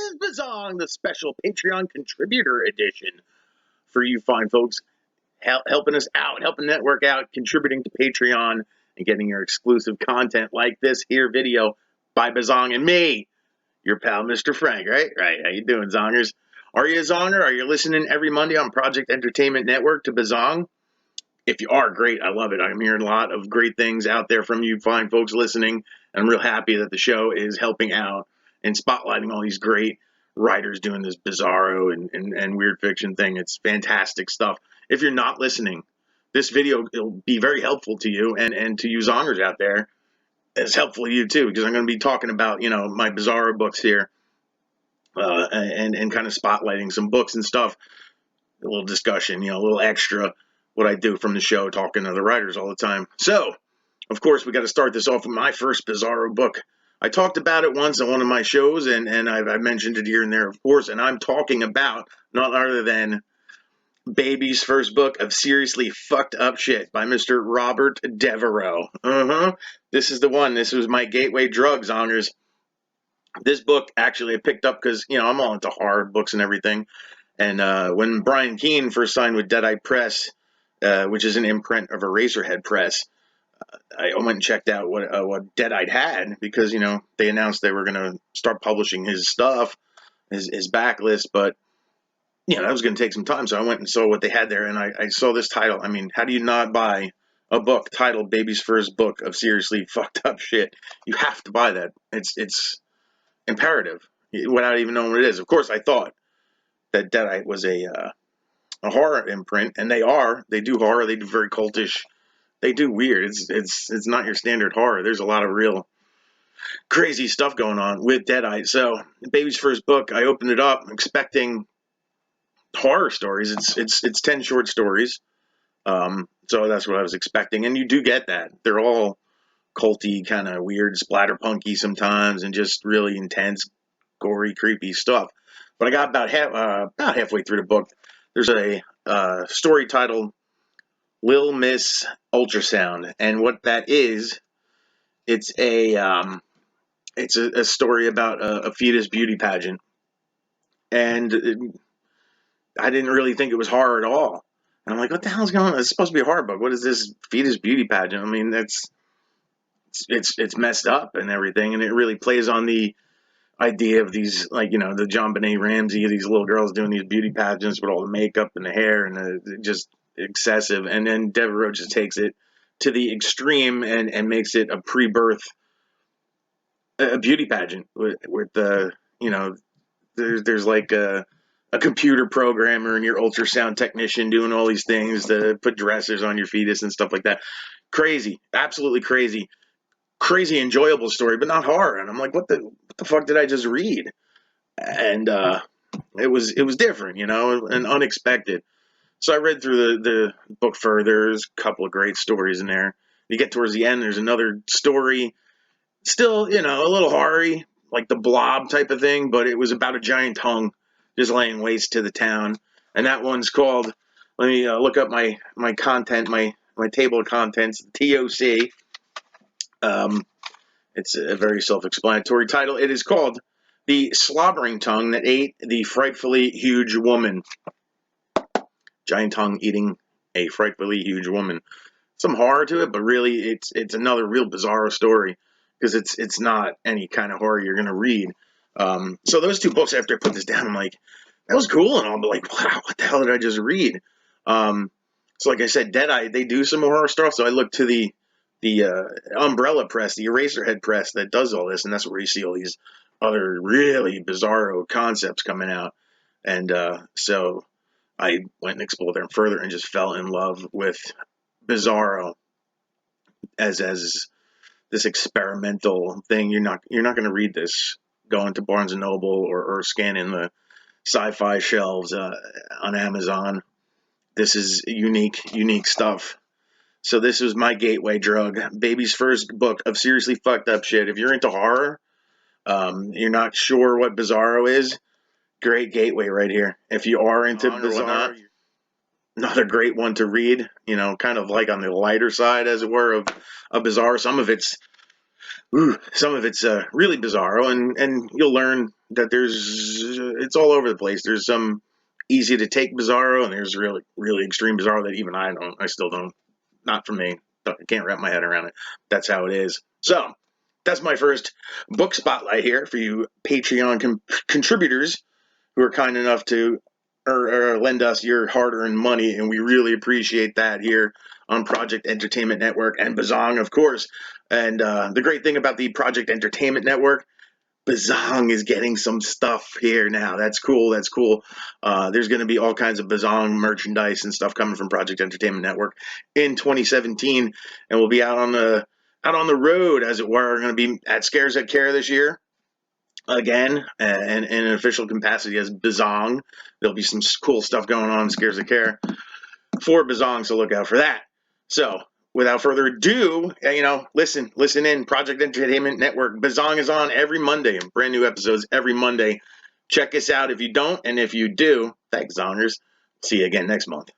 is Bizzong, the special Patreon contributor edition for you fine folks helping us out, helping network out, contributing to Patreon, and getting your exclusive content like this here video by Bizzong and me, your pal, Mr. Frank, right? Right. How you doing, Zongers? Are you a Zonger? Are you listening every Monday on Project Entertainment Network to Bizzong? If you are, great. I love it. I'm hearing a lot of great things out there from you fine folks listening. And I'm real happy that the show is helping out and spotlighting all these great writers doing this Bizarro and weird fiction thing. It's fantastic stuff. If you're not listening, this video will be very helpful to you and to you Zongers out there. It's helpful to you too, because I'm going to be talking about, my Bizarro books here and kind of spotlighting some books and stuff. A little discussion, a little extra what I do from the show, talking to the writers all the time. So, of course, we got to start this off with my first Bizarro book. I talked about it once on one of my shows, and I've mentioned it here and there, of course, and I'm talking about none other than Baby's first book of seriously fucked up shit by Mr. Robert Devereaux. This is the one. This was my gateway drug, Zongers. This book, actually, I picked up because, I'm all into horror books and everything. And when Brian Keene first signed with Deadeye Press, which is an imprint of Eraserhead Press, I went and checked out what Deadeye had because, they announced they were going to start publishing his stuff, his backlist, but, that was going to take some time. So I went and saw what they had there, and I saw this title. I mean, how do you not buy a book titled Baby's First Book of Seriously Fucked Up Shit? You have to buy that. It's imperative without even knowing what it is. Of course, I thought that Deadeye was a horror imprint, and they do horror. They do very cultish. They do weird. It's not your standard horror. There's a lot of real crazy stuff going on with Deadeye. So, Baby's first book, I opened it up expecting horror stories. It's 10 short stories. So that's what I was expecting, and you do get that. They're all culty, kind of weird, splatterpunky sometimes, and just really intense, gory, creepy stuff. But I got about halfway through the book. There's a story titled Lil Miss Ultrasound, and what that is, it's a story about a fetus beauty pageant, and I didn't really think it was horror at all. And I'm like, what the hell's going on? It's supposed to be a horror book. What is this fetus beauty pageant? I mean, it's messed up and everything, and it really plays on the idea of these, like, the John Benet Ramsey, these little girls doing these beauty pageants with all the makeup and the hair and just excessive. And then Devereaux just takes it to the extreme and makes it a pre-birth beauty pageant with the, there's like a computer programmer and your ultrasound technician doing all these things to put dressers on your fetus and stuff like that. Crazy, absolutely crazy. Crazy enjoyable story, but not horror. And I'm like, what the fuck did I just read? And it was different, and unexpected. So I read through the book further. There's a couple of great stories in there. You get towards the end, there's another story, still, a little horror-y, like the Blob type of thing, but it was about a giant tongue just laying waste to the town. And that one's called, let me look up my content, my table of contents, TOC. It's a very self-explanatory title. It is called The Slobbering Tongue That Ate the Frightfully Huge Woman. Giant tongue eating a frightfully huge woman. Some horror to it, but really it's another real Bizarro story because it's not any kind of horror you're going to read. So those two books, after I put this down, I'm like, that was cool, and I'll be like, wow, what the hell did I just read? So like I said, Deadeye, they do some horror stuff, so I looked to the Umbrella Press, the Eraserhead Press that does all this, and that's where you see all these other really Bizarro concepts coming out. And so I went and explored them further and just fell in love with Bizarro as this experimental thing. You're not going to read this going to Barnes and Noble or scanning the sci-fi shelves on Amazon. This is unique stuff. So this was my gateway drug. Baby's first book of seriously fucked up shit. If you're into horror, you're not sure what Bizarro is, great gateway right here. If you are into Bizarro, another great one to read, kind of like on the lighter side, as it were, of Bizarro. Some of it's some of it's really bizarro, and you'll learn that it's all over the place. There's some easy to take bizarro, and there's really extreme bizarro that even I still don't, not for me. I can't wrap my head around it. That's how it is. So that's my first book spotlight here for you Patreon contributors who are kind enough to or lend us your hard-earned money, and we really appreciate that here on Project Entertainment Network and Bizzong, of course. And the great thing about the Project Entertainment Network, Bizzong is getting some stuff here now. That's cool. That's cool. There's going to be all kinds of Bizzong merchandise and stuff coming from Project Entertainment Network in 2017, and we'll be out on the road, as it were. We're going to be at Scares at Care this year again, and in an official capacity as Bizzong. There'll be some cool stuff going on in Scares of Care for Bizzong, so look out for that. So, without further ado, listen in. Project Entertainment Network. Bizzong is on every Monday, brand new episodes every Monday. Check us out if you don't, and if you do, thanks, Zongers. See you again next month.